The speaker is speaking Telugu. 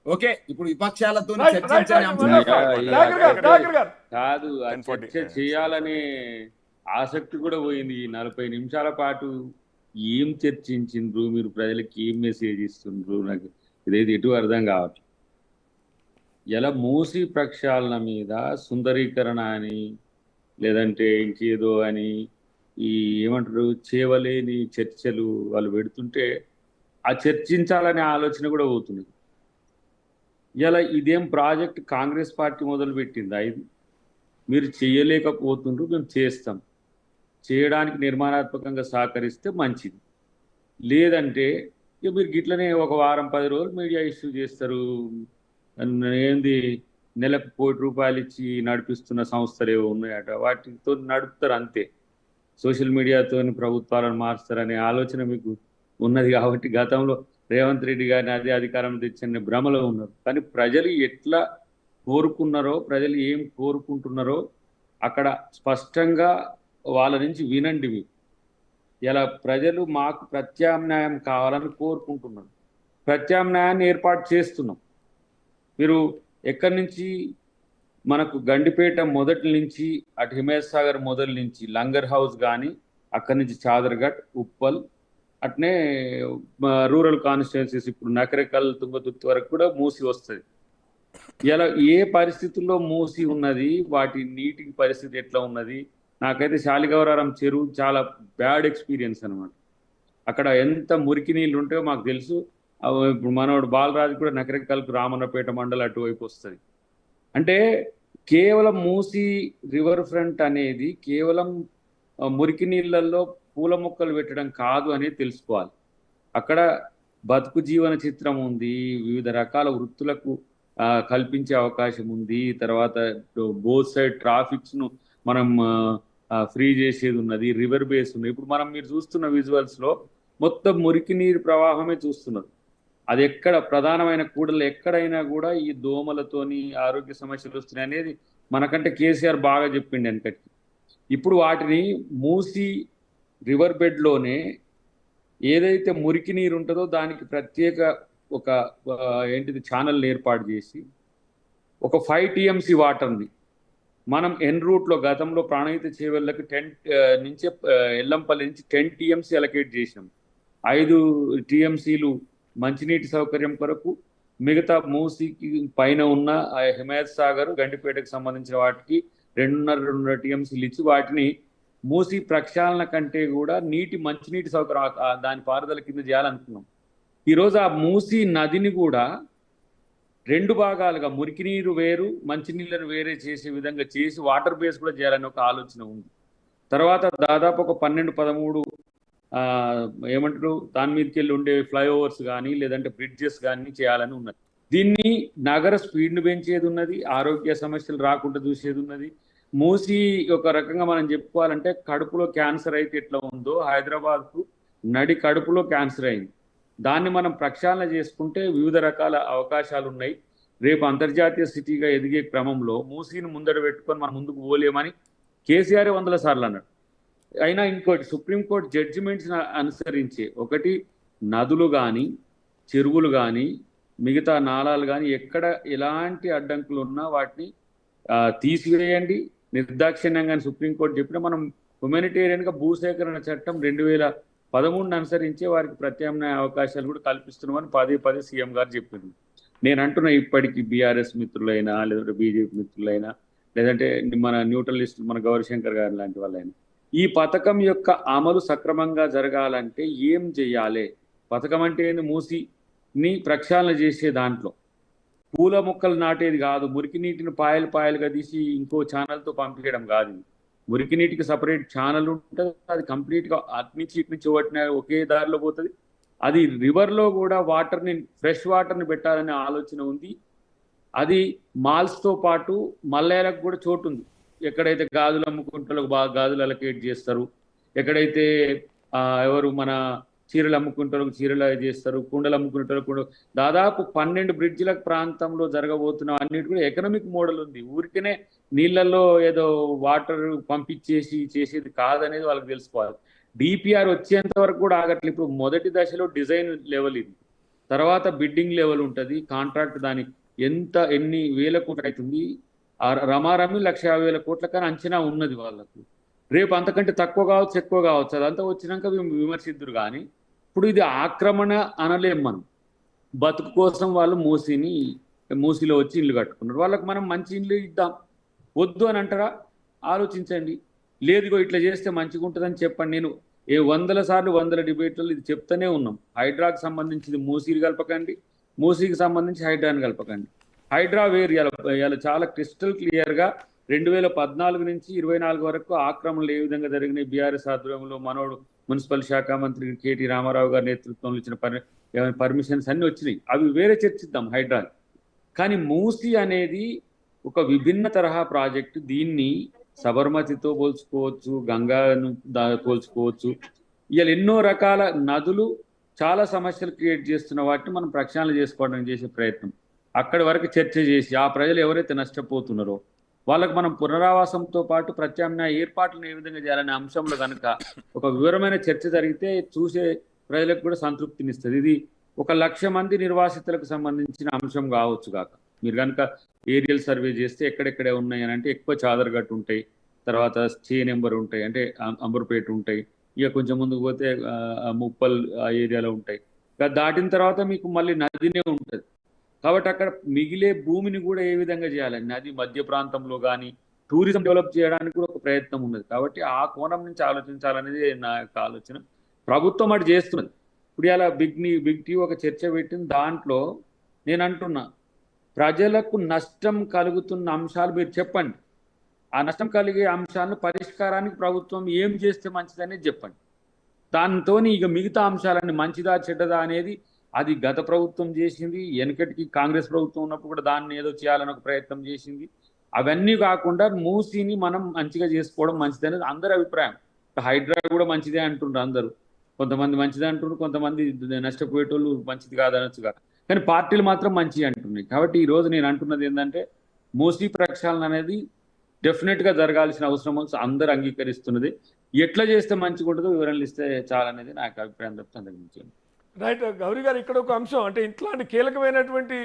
ఓకే, ఇప్పుడు విపక్షాలతో రైట్ రైట్ చర్చించని రైట్ అంశం మనోజ్ గారు, దయాకర్ గారు, దయాకర్ గారు. కాదు, ఆ చర్చ చేయాలనే ఆసక్తి కూడా పోయింది. ఈ 40 నిమిషాల పాటు ఏం చర్చించిండ్రు, మీరు ప్రజలకు ఏం మెసేజ్ ఇస్తుండ్రు, నాకు ఇదేది ఎటు అర్థం కావట్లేదు. ఇలా మూసి ప్రక్షాళన మీద సుందరీకరణ అని, లేదంటే ఇంకేదో అని, ఈ ఏమంటారు చేవలేని చర్చలు వాళ్ళు పెడుతుంటే ఆ చర్చించాలనే ఆలోచన కూడా పోతుంది. ఇలా ఇదేం ప్రాజెక్ట్ కాంగ్రెస్ పార్టీ మొదలు పెట్టింది ఇది. మీరు చేయలేకపోతుండ్రు, మేము చేస్తాం, చేయడానికి నిర్మాణాత్మకంగా సహకరిస్తే మంచిది. లేదంటే ఇక మీరు గిట్లనే ఒక వారం 10 రోజులు మీడియా ఇష్యూ చేస్తారు. ఏంది నెలకు ₹1 కోటి ఇచ్చి నడిపిస్తున్న సంస్థలు ఏవో ఉన్నాయట, వాటితో నడుపుతారు అంతే. సోషల్ మీడియాతో ప్రభుత్వాలను మారుస్తారనే ఆలోచన మీకు ఉన్నది కాబట్టి గతంలో రేవంత్ రెడ్డి గారిని అదే అధికారం తెచ్చని భ్రమలో ఉన్నారు. కానీ ప్రజలు ఎట్లా కోరుకున్నారో, ప్రజలు ఏం కోరుకుంటున్నారో అక్కడ స్పష్టంగా వాళ్ళ నుంచి వినండి. మీరు ఇలా ప్రజలు మాకు ప్రత్యామ్నాయం కావాలని కోరుకుంటున్నారు, ప్రత్యామ్నాయాన్ని ఏర్పాటు చేస్తున్నాం. మీరు ఎక్కడి నుంచి మనకు గండిపేట మొదటి నుంచి అటు హిమయత్ సాగర్ మొదటి నుంచి లంగర్ హౌస్ కానీ, అక్కడి నుంచి చాదర్ఘట్, ఉప్పల్, అట్నే రూరల్ కాన్స్టిట్యున్సీస్ ఇప్పుడు నకరేకల్, తుంగతుర్తి వరకు కూడా మూసి వస్తుంది. ఇలా ఏ పరిస్థితుల్లో మూసి ఉన్నది, వాటి నీటి పరిస్థితి ఎట్లా ఉన్నది. నాకైతే శాలిగౌరారం చెరువు చాలా బ్యాడ్ ఎక్స్పీరియన్స్ అనమాట. అక్కడ ఎంత మురికి నీళ్ళు ఉంటాయో మాకు తెలుసు. ఇప్పుడు మనోడు బాలరాజు కూడా నకరేకల్కు రామన్నపేట మండలం అటువైపు వస్తుంది. అంటే కేవలం మూసి రివర్ ఫ్రంట్ అనేది కేవలం మురికి నీళ్ళల్లో పూల మొక్కలు పెట్టడం కాదు అనేది తెలుసుకోవాలి. అక్కడ బతుకు జీవన చిత్రం ఉంది, వివిధ రకాల వృత్తులకు కల్పించే అవకాశం ఉంది. తర్వాత బోత్ సైడ్ ట్రాఫిక్స్ను మనం ఫ్రీ చేసేది ఉన్నది, రివర్ బేస్ ఉంది. ఇప్పుడు మీరు చూస్తున్న విజువల్స్లో మొత్తం మురికి నీరు ప్రవాహమే చూస్తున్నారు. అది ఎక్కడ ప్రధానమైన కూడలు ఎక్కడైనా కూడా ఈ దోమలతోని ఆరోగ్య సమస్యలు వస్తున్నాయి అనేది మనకంటే కేసీఆర్ బాగా చెప్పిండి వెనకటి. ఇప్పుడు వాటిని మూసి రివర్ బెడ్లోనే ఏదైతే మురికి నీరు ఉంటుందో దానికి ప్రత్యేక ఒక ఛానల్ ఏర్పాటు చేసి ఒక 5 TMC వాటర్ని మనం ఎన్ రూట్లో గతంలో ప్రాణహిత చేవెళ్ళకి 10 నుంచి ఎల్లంపల్లి నుంచి 10 TMC అలకేట్ చేసినాం. 5 TMCలు మంచినీటి సౌకర్యం కొరకు, మిగతా మూసికి పైన ఉన్న హిమయత్ సాగర్, గండిపేటకు సంబంధించిన వాటికి 2.5 TMCలు ఇచ్చి వాటిని మూసి ప్రక్షాళన కంటే కూడా మంచినీటి సౌకర్యం దాని పారుదల కింద చేయాలనుకున్నాం. ఈరోజు ఆ మూసి నదిని కూడా 2 భాగాలుగా మురికి నీరు వేరు, మంచినీళ్ళను వేరే చేసే విధంగా చేసి వాటర్ బేస్ కూడా చేయాలని ఒక ఆలోచన ఉంది. తర్వాత దాదాపు ఒక 12-13 ఏమంటారు దాని మీదకి వెళ్ళి ఉండే ఫ్లైఓవర్స్ కానీ లేదంటే బ్రిడ్జెస్ కానీ చేయాలని ఉన్నది. దీన్ని నగర స్పీడ్ను పెంచేది ఉన్నది, ఆరోగ్య సమస్యలు రాకుండా చూసేది ఉన్నది. మూసి ఒక రకంగా మనం చెప్పుకోవాలంటే కడుపులో క్యాన్సర్ అయితే ఎట్లా ఉందో హైదరాబాద్కు నడి కడుపులో క్యాన్సర్ అయింది. దాన్ని మనం ప్రక్షాళన చేసుకుంటే వివిధ రకాల అవకాశాలు ఉన్నాయి. రేపు అంతర్జాతీయ సిటీగా ఎదిగే క్రమంలో మూసీని ముందట పెట్టుకొని మనం ముందుకు పోలేమని కేసీఆర్ 100 సార్లు అన్నాడు. అయినా ఇంకోటి, సుప్రీంకోర్టు జడ్జిమెంట్స్ అనుసరించే ఒకటి నదులు కానీ, చెరువులు కానీ, మిగతా నాళాలు కానీ ఎక్కడ ఎలాంటి అడ్డంకులు ఉన్నా వాటిని తీసివేయండి నిర్దాక్షిణ్యంగా సుప్రీంకోర్టు చెప్పిన మనం హ్యుమానిటేరియన్గా భూసేకరణ చట్టం 2013 అనుసరించే వారికి ప్రత్యామ్నాయ అవకాశాలు కూడా కల్పిస్తున్నామని పదే సీఎం గారు చెప్పింది. నేను అంటున్నా, ఇప్పటికీ బీఆర్ఎస్ మిత్రులైనా లేదంటే బీజేపీ మిత్రులైనా లేదంటే మన న్యూట్రలిస్ట్ మన గౌరీశంకర్ గారు లాంటి వాళ్ళైనా ఈ పథకం యొక్క అమలు సక్రమంగా జరగాలంటే ఏం చేయాలి? పథకం అంటే మూసిని ప్రక్షాళన చేసే దాంట్లో పూల మొక్కలు నాటేది కాదు, మురికి నీటిని పాయలుగా తీసి ఇంకో ఛానల్తో పంపించడం కాదు. మురికి నీటికి సపరేట్ ఛానల్ ఉంటుంది, అది కంప్లీట్గా అటు నుంచి ఇటు నుంచి ఒకే దారిలో పోతుంది. అది రివర్లో కూడా ఫ్రెష్ వాటర్ని పెట్టాలనే ఆలోచన ఉంది. అది మాల్స్తో పాటు మల్లయ్యలకు కూడా చోటు ఉంది. ఎక్కడైతే గాజులు అమ్ముకుంటారో బాగా గాజులు అలకేట్ చేస్తారు, ఎక్కడైతే ఎవరు మన చీరలు అమ్ముకుంటారో చీరలు చేస్తారు, కుండలు అమ్ముకుంటారో దాదాపు 12 బ్రిడ్జిల ప్రాంతంలో జరగబోతున్న అన్నిటి కూడా ఎకనామిక్ మోడల్ ఉంది. ఊరికనే నీళ్ళల్లో ఏదో వాటర్ పంపించేసి చేసేది కాదనేది వాళ్ళకి తెలుసుకోవాలి. డిపిఆర్ వచ్చేంత వరకు కూడా ఆగట్లేదు. ఇప్పుడు మొదటి దశలో డిజైన్ లెవెల్ ఇది, తర్వాత బిడ్డింగ్ లెవెల్ ఉంటుంది, కాంట్రాక్ట్ దాని ఎన్ని వేల కోట్లు అవుతుంది, రమారమి 1,50,000 కోట్ల కానీ అంచనా ఉన్నది వాళ్ళకు. రేపు అంతకంటే తక్కువ కావచ్చు, ఎక్కువ కావచ్చు, అదంతా వచ్చినాక విమర్శిద్దురు. కానీ ఇప్పుడు ఇది ఆక్రమణ అనలేం మనం. బతుకు కోసం వాళ్ళు మూసిలో వచ్చి ఇల్లు కట్టుకున్నారు. వాళ్ళకి మనం మంచి ఇల్లు ఇద్దాం, వద్దు అని అంటారా? ఆలోచించండి. లేదుగో ఇట్లా చేస్తే మంచిగా ఉంటుందని చెప్పండి. నేను 100 సార్లు 100 డిబేట్లలో ఇది చెప్తూనే ఉన్నాం. హైడ్రాకి సంబంధించింది మూసీని కలపకండి, మూసీకి సంబంధించి హైడ్రాని కలపకండి. హైడ్రా వేరు. ఇలా చాలా క్రిస్టల్ క్లియర్గా 2014 నుంచి 24 వరకు ఆక్రమణలు ఏ విధంగా జరిగినాయి, బీఆర్ఎస్ ఆధ్వర్యంలో మనోడు మున్సిపల్ శాఖ మంత్రి కేటీ రామారావు గారి నేతృత్వంలో ఇచ్చిన పర్మిషన్స్ అన్ని వచ్చినాయి. అవి వేరే చర్చిద్దాం హైడ్రా. కానీ మూసీ అనేది ఒక విభిన్న తరహా ప్రాజెక్టు. దీన్ని సబర్మతితో పోల్చుకోవచ్చు, గంగాను పోల్చుకోవచ్చు. ఇలా ఎన్నో రకాల నదులు చాలా సమస్యలు క్రియేట్ చేస్తున్న వాటిని మనం ప్రక్షాళన చేసుకోవడానికి చేసే ప్రయత్నం. అక్కడి వరకు చర్చ చేసి ఆ ప్రజలు ఎవరైతే నష్టపోతున్నారో వాళ్ళకు మనం పునరావాసంతో పాటు ప్రత్యామ్నాయ ఏర్పాట్లను ఏ విధంగా చేయాలనే అంశంలో కనుక ఒక వివరమైన చర్చ జరిగితే చూసే ప్రజలకు కూడా సంతృప్తినిస్తుంది. ఇది 1,00,000 మంది నిర్వాసితులకు సంబంధించిన అంశం కావచ్చు కాక, మీరు కనుక ఏరియల్ సర్వే చేస్తే ఎక్కడెక్కడే ఉన్నాయి అని అంటే ఎక్కువ చాదరగట్టు ఉంటాయి, తర్వాత స్టే నెంబర్ ఉంటాయి, అంటే అంబర్పేట ఉంటాయి, ఇక కొంచెం ముందుకు పోతే ముప్పల్ ఆ ఏరియాలో ఉంటాయి. దాటిన తర్వాత మీకు మళ్ళీ నదినే ఉంటుంది. కాబట్టి అక్కడ మిగిలే భూమిని కూడా ఏ విధంగా చేయాలి, నది మధ్య ప్రాంతంలో కానీ టూరిజం డెవలప్ చేయడానికి కూడా ఒక ప్రయత్నం ఉన్నది. కాబట్టి ఆ కోణం నుంచి ఆలోచించాలనేది నా యొక్క ఆలోచన. ప్రభుత్వం అటు చేస్తున్నది. ఇప్పుడు ఇలా బిగ్ టీ ఒక చర్చ పెట్టిన దాంట్లో నేను అంటున్నా, ప్రజలకు నష్టం కలుగుతున్న అంశాలు మీరు చెప్పండి. ఆ నష్టం కలిగే అంశాలను పరిష్కారానికి ప్రభుత్వం ఏం చేస్తే మంచిదనేది చెప్పండి. దాంతో ఇక మిగతా అంశాలన్నీ మంచిదా చెడ్డదా అనేది అది గత ప్రభుత్వం చేసింది, వెనకటికి కాంగ్రెస్ ప్రభుత్వం ఉన్నప్పుడు కూడా దాన్ని ఏదో చేయాలని ఒక ప్రయత్నం చేసింది. అవన్నీ కాకుండా మూసీని మనం మంచిగా చేసుకోవడం మంచిది అనేది అందరి అభిప్రాయం. హైడ్రా కూడా మంచిదే అంటుండ్రు అందరూ. కొంతమంది మంచిదే అంటున్నారు, కొంతమంది నష్టపోయేటోళ్ళు మంచిది కాదనొచ్చు కాదు. కానీ పార్టీలు మాత్రం మంచిది అంటున్నాయి. కాబట్టి ఈరోజు నేను అంటున్నది ఏంటంటే, మూసీ ప్రక్షాళన అనేది డెఫినెట్గా జరగాల్సిన అవసరం అందరూ అంగీకరిస్తున్నది. ఎట్లా చేస్తే మంచిగా ఉంటుందో వివరణలు ఇస్తే చాలనేది నాకు అభిప్రాయం తప్ప అంతకు మించి. రైట్ గౌరీ గారు, ఇక్కడ ఒక అంశం అంటే ఇట్లాంటి కీలకమైనటువంటి